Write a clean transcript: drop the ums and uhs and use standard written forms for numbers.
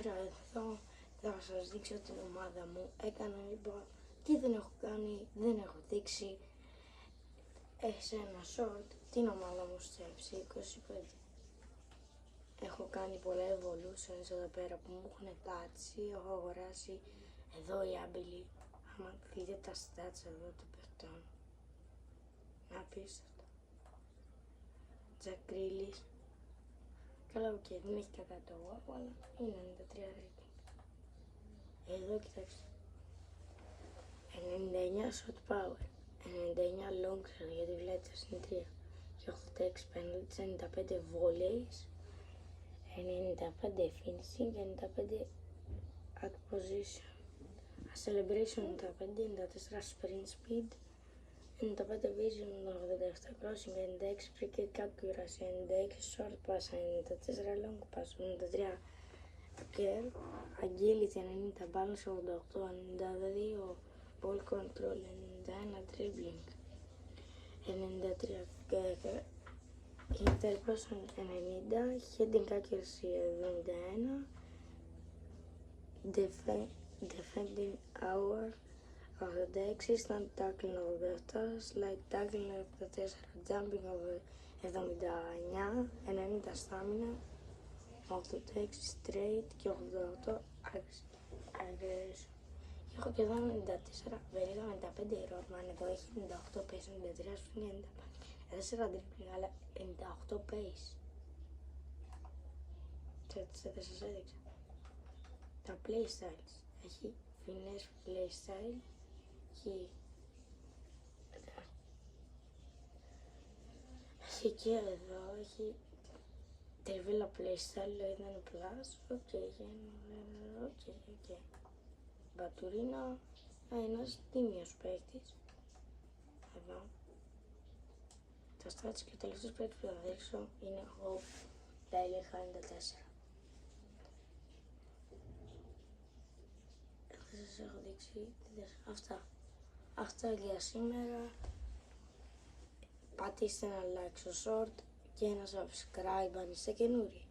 Σήμερα εδώ θα σας δείξω την ομάδα μου. Έκανα λοιπόν, τι δεν έχω κάνει, δεν έχω δείξει σε ένα short την ομάδα μου στο FC25. Έχω κάνει πολλά evolutions εδώ πέρα που μου έχουν τάξει, έχω αγοράσει εδώ οι άμπελοι. Άμα δείτε τα stats εδώ των παιχτών, απίστευτο. Jack Grealish. Καλά, οκ, δεν έχει κατά το WAP, αλλά είναι 93 rating. Εδώ κοιτάξτε. 99 shot power, 99 long shot γιατί βλέπετε στην 3 και 86 penalties, 95 volleys, 95 finishing, 95 at position, a celebration 95, 94 sprint speed, 95 vision, 87 crossing, 96 free kick accuracy, 96 short pass, 94 long pass, 93 care, agility 90, balance 88, 92 ball control, 91 dribbling, 93 interception, 90 heading accuracy, 71 defending hour, 86 stand tackling, 87 slide tackling, 74 jumping, 79 90 stamina, 86 straight και 88 aggression. Έχω και εδώ 94, βερίγα 95 Rodman, εδώ έχει 98 pace, 93 swing, 94 dribbling, αλλά 98 pace. Δεν σας έδειξα. Τα playstyles, έχει finesse playstyle, έχει και εδώ, έχει τριβίλα playstyle, ήταν plus, οκ. Μπατουρίνα, ένας τίμιος παίκτης. Εδώ. Τα stats και ο τελευταίος παίκτης που θα δείξω είναι ο Tyler 54. Δεν σας έχω δείξει αυτά για σήμερα. Πατήστε ένα like στο short και ένα subscribe αν είστε καινούριοι.